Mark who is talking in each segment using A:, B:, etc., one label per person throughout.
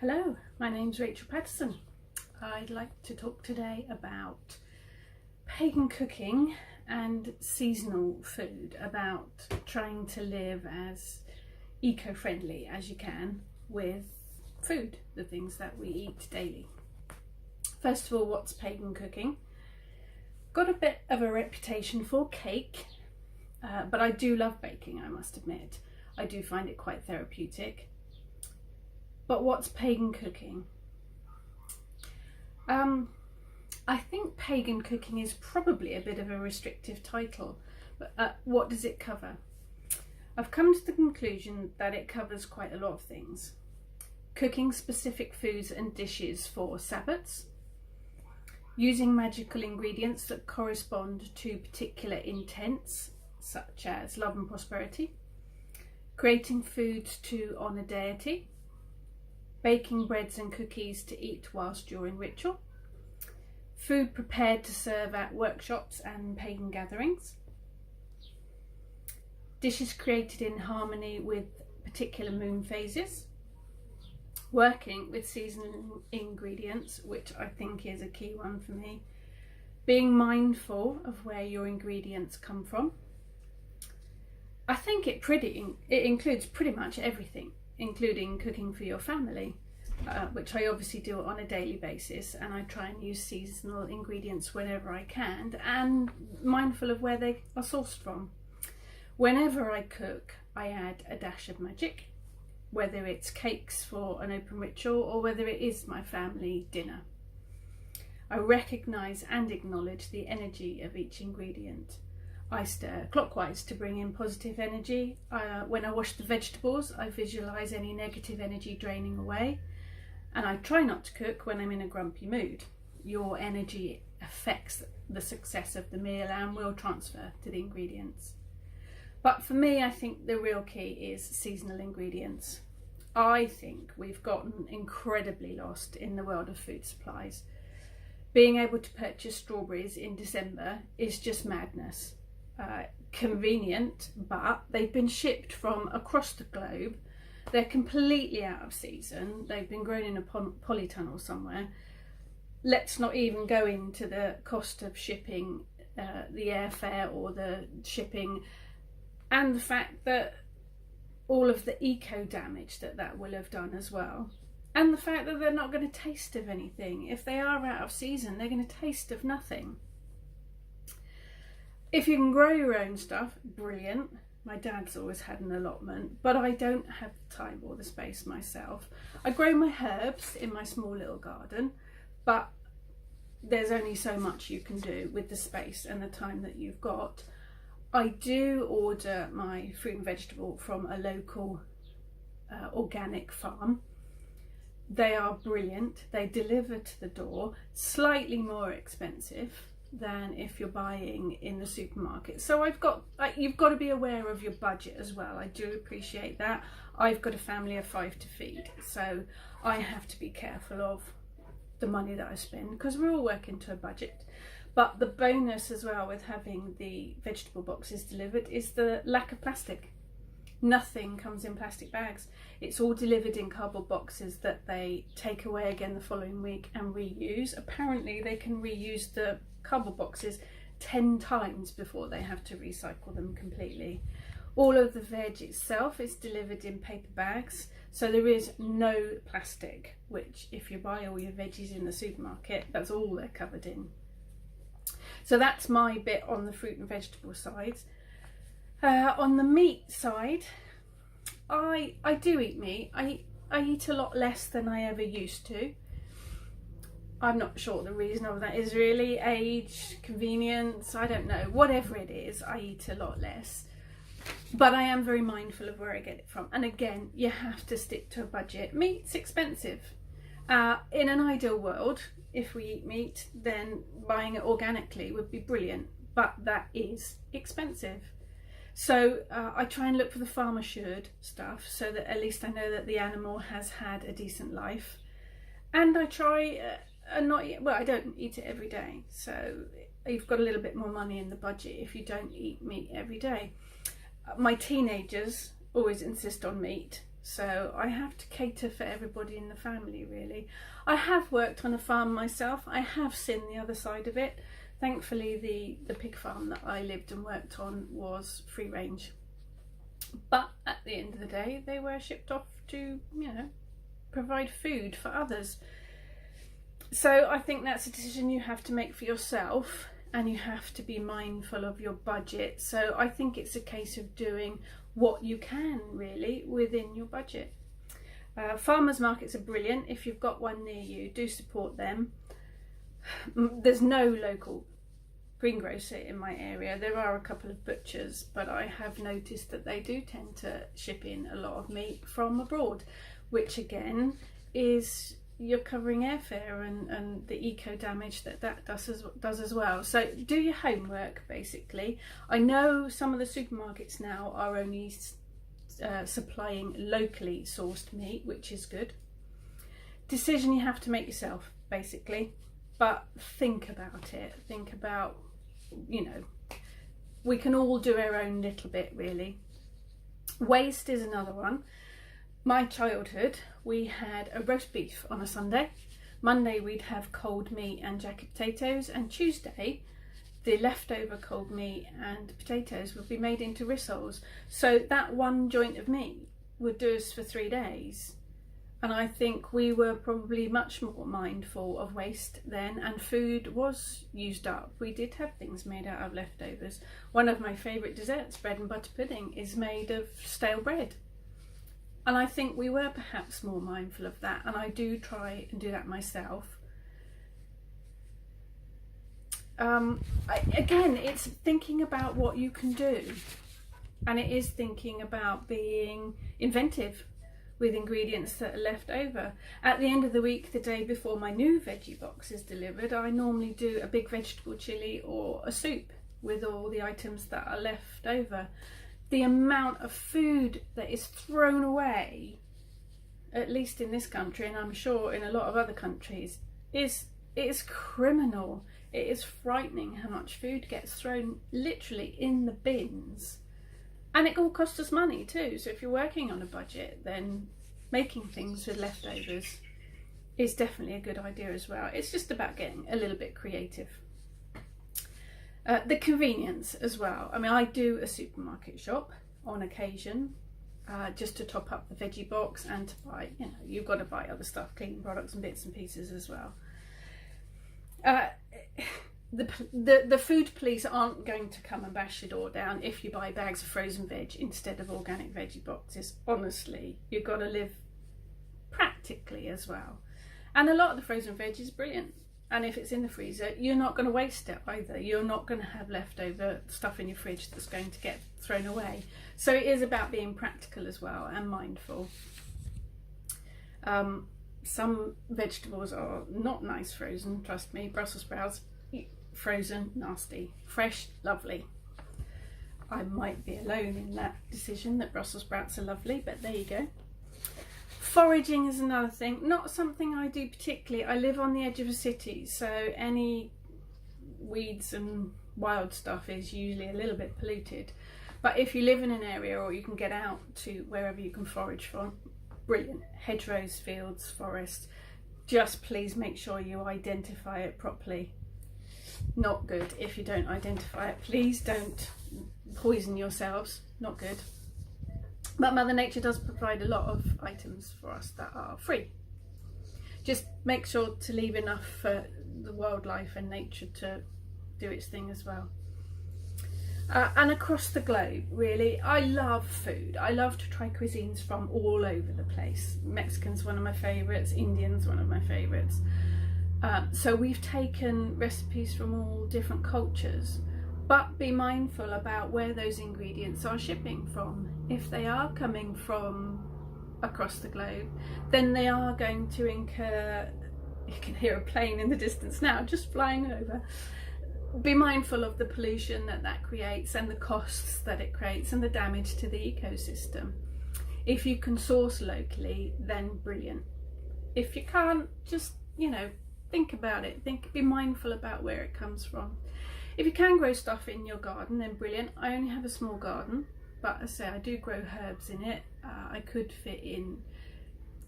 A: Hello, my name's Rachel Patterson. I'd like to talk today about pagan cooking and seasonal food, about trying to live as eco-friendly as you can with food, the things that we eat daily. First of all, what's pagan cooking? Got a bit of a reputation for cake, but I do love baking, I must admit. I do find it quite therapeutic. But what's pagan cooking? I think pagan cooking is probably a bit of a restrictive title, but what does it cover? I've come to the conclusion that it covers quite a lot of things. Cooking specific foods and dishes for Sabbats, using magical ingredients that correspond to particular intents, such as love and prosperity, creating foods to honour deity, baking breads and cookies to eat whilst during ritual, food prepared to serve at workshops and pagan gatherings, dishes created in harmony with particular moon phases, working with seasonal ingredients, which I think is a key one for me, being mindful of where your ingredients come from. I think it includes pretty much everything, including cooking for your family, which I obviously do on a daily basis, and I try and use seasonal ingredients whenever I can, and mindful of where they are sourced from. Whenever I cook, I add a dash of magic, whether it's cakes for an open ritual or whether it is my family dinner. I recognise and acknowledge the energy of each ingredient. I stir clockwise to bring in positive energy. When I wash the vegetables, I visualise any negative energy draining away. And I try not to cook when I'm in a grumpy mood. Your energy affects the success of the meal and will transfer to the ingredients. But for me, I think the real key is seasonal ingredients. I think we've gotten incredibly lost in the world of food supplies. Being able to purchase strawberries in December is just madness. Convenient, but they've been shipped from across the globe. They're completely out of season. They've been grown in a polytunnel somewhere. Let's not even go into the cost of shipping, the airfare or the shipping, and the fact that all of the eco damage that will have done as well. And the fact that they're not going to taste of anything. If they are out of season, they're going to taste of nothing. If you can grow your own stuff, brilliant. My dad's always had an allotment, but I don't have the time or the space myself. I grow my herbs in my small little garden, but there's only so much you can do with the space and the time that you've got. I do order my fruit and vegetable from a local organic farm. They are brilliant. They deliver to the door, slightly more expensive than if you're buying in the supermarket. So you've got to be aware of your budget as well. I do appreciate that. I've got a family of 5 to feed, so I have to be careful of the money that I spend because we're all working to a budget. But the bonus as well with having the vegetable boxes delivered is the lack of plastic. Nothing comes in plastic bags. It's all delivered in cardboard boxes that they take away again the following week and reuse. Apparently they can reuse the cardboard boxes 10 times before they have to recycle them completely. All of the veg itself is delivered in paper bags, so there is no plastic, which if you buy all your veggies in the supermarket, that's all they're covered in. So that's my bit on the fruit and vegetable side. On the meat side, I do eat meat. I eat a lot less than I ever used to. I'm not sure the reason of that is really age, convenience, I don't know. Whatever it is, I eat a lot less. But I am very mindful of where I get it from. And again, you have to stick to a budget. Meat's expensive. In an ideal world, if we eat meat, then buying it organically would be brilliant. But that is expensive. So I try and look for the farm assured stuff so that at least I know that the animal has had a decent life. And I try I don't eat it every day. So you've got a little bit more money in the budget if you don't eat meat every day. My teenagers always insist on meat. so I have to cater for everybody in the family, really. I have worked on a farm myself. I have seen the other side of it. Thankfully, the pig farm that I lived and worked on was free range. But at the end of the day, they were shipped off to, you know, provide food for others. So I think that's a decision you have to make for yourself, and you have to be mindful of your budget. So I think it's a case of doing what you can, really, within your budget. Farmers markets are brilliant. If you've got one near you, do support them. There's no local greengrocer in my area. There are a couple of butchers, but I have noticed that they do tend to ship in a lot of meat from abroad, which again is, you're covering airfare and the eco damage that does as well. So do your homework, basically. I know some of the supermarkets now are only supplying locally sourced meat, which is good. Decision you have to make yourself, basically, but think about it. Think about, you know, we can all do our own little bit, really. Waste is another one. My childhood, we had a roast beef on a Sunday. Monday we'd have cold meat and jacket potatoes, and Tuesday the leftover cold meat and potatoes would be made into rissoles. So that one joint of meat would do us for 3 days. And I think we were probably much more mindful of waste then, and food was used up. We did have things made out of leftovers. One of my favourite desserts, bread and butter pudding, is made of stale bread. And I think we were perhaps more mindful of that, and I do try and do that myself. Again, it's thinking about what you can do, and it is thinking about being inventive with ingredients that are left over. At the end of the week, the day before my new veggie box is delivered, I normally do a big vegetable chilli or a soup with all the items that are left over. The amount of food that is thrown away, at least in this country, and I'm sure in a lot of other countries, is criminal. It is frightening how much food gets thrown literally in the bins. And it all costs us money too. So if you're working on a budget, then making things with leftovers is definitely a good idea as well. It's just about getting a little bit creative. The convenience as well. I mean, I do a supermarket shop on occasion, just to top up the veggie box and to buy, you know, you've got to buy other stuff, cleaning products and bits and pieces as well. The food police aren't going to come and bash your door down if you buy bags of frozen veg instead of organic veggie boxes. Honestly, you've got to live practically as well. And a lot of the frozen veg is brilliant. And if it's in the freezer, you're not going to waste it either. You're not going to have leftover stuff in your fridge that's going to get thrown away. So it is about being practical as well and mindful. Some vegetables are not nice frozen, trust me. Brussels sprouts, frozen, nasty. Fresh, lovely. I might be alone in that decision that Brussels sprouts are lovely, but there you go. Foraging is another thing, not something I do particularly. I live on the edge of a city, so any weeds and wild stuff is usually a little bit polluted. But if you live in an area or you can get out to wherever you can forage from, brilliant. Hedgerows, fields, forests. Just please make sure you identify it properly. Not good if you don't identify it. Please don't poison yourselves. Not good. But Mother Nature does provide a lot of items for us that are free. Just make sure to leave enough for the wildlife and nature to do its thing as well. And across the globe, really, I love food. I love to try cuisines from all over the place. Mexican's one of my favourites, Indian's one of my favourites. So we've taken recipes from all different cultures, but be mindful about where those ingredients are shipping from. If they are coming from across the globe, then they are going to incur, you can hear a plane in the distance now just flying over. Be mindful of the pollution that creates and the costs that it creates and the damage to the ecosystem. If you can source locally, then brilliant. If you can't, just, you know, think about it. Be mindful about where it comes from. If you can grow stuff in your garden, then brilliant. I only have a small garden, but as I say, I do grow herbs in it. I could fit in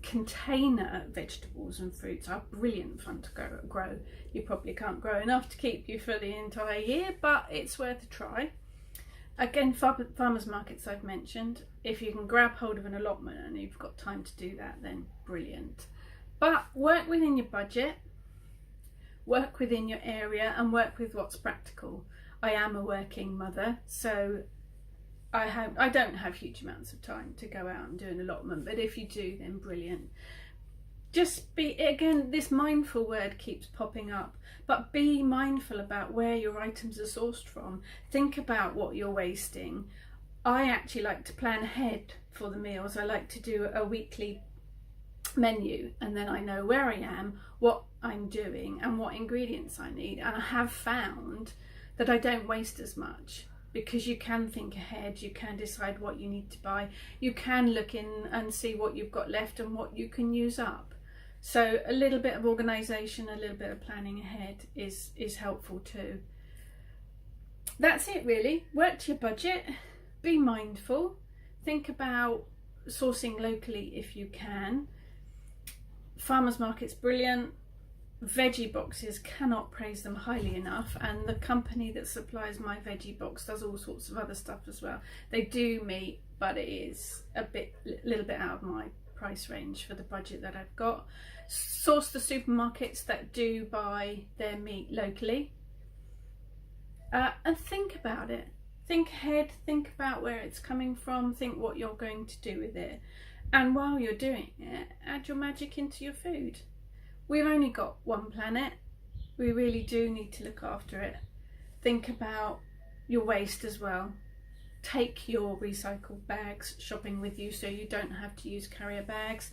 A: container vegetables and fruits. Are brilliant fun to grow. You probably can't grow enough to keep you for the entire year, but it's worth a try. Again, farmers markets I've mentioned. If you can grab hold of an allotment and you've got time to do that, then brilliant. But work within your budget, work within your area, and work with what's practical. I am a working mother, so I don't have huge amounts of time to go out and do an allotment, but if you do, then brilliant. Just be, again, this mindful word keeps popping up, but be mindful about where your items are sourced from. Think about what you're wasting. I actually like to plan ahead for the meals. I like to do a weekly menu, and then I know where I am, what I'm doing, and what ingredients I need. And I have found that I don't waste as much, because you can think ahead, you can decide what you need to buy, you can look in and see what you've got left and what you can use up. So a little bit of organisation, a little bit of planning ahead is helpful too. That's it really. Work to your budget, be mindful, think about sourcing locally if you can. Farmers market's brilliant. Veggie boxes, cannot praise them highly enough, and the company that supplies my veggie box does all sorts of other stuff as well. They do meat, but it is a little bit out of my price range for the budget that I've got. Source the supermarkets that do buy their meat locally, and think about it. Think ahead, think about where it's coming from, think what you're going to do with it, and while you're doing it, add your magic into your food. We've only got one planet. We really do need to look after it. Think about your waste as well. Take your recycled bags shopping with you so you don't have to use carrier bags.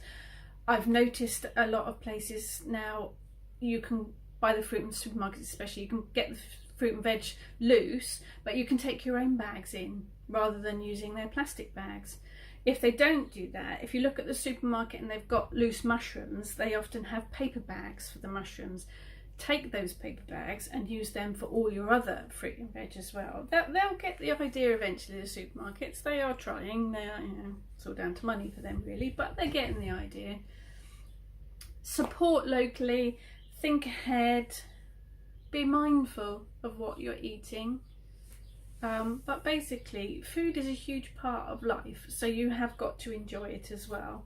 A: I've noticed a lot of places now you can buy the fruit in supermarkets, especially, you can get the fruit and veg loose, but you can take your own bags in rather than using their plastic bags. If they don't do that, if you look at the supermarket and they've got loose mushrooms, they often have paper bags for the mushrooms. Take those paper bags and use them for all your other fruit and veg as well. They'll get the idea eventually, the supermarkets. They are trying. They are, it's all down to money for them really, but they're getting the idea. Support locally, think ahead, be mindful of what you're eating. But basically, food is a huge part of life, so you have got to enjoy it as well.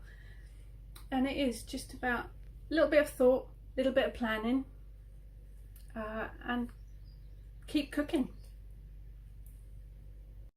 A: And it is just about a little bit of thought, a little bit of planning, and keep cooking.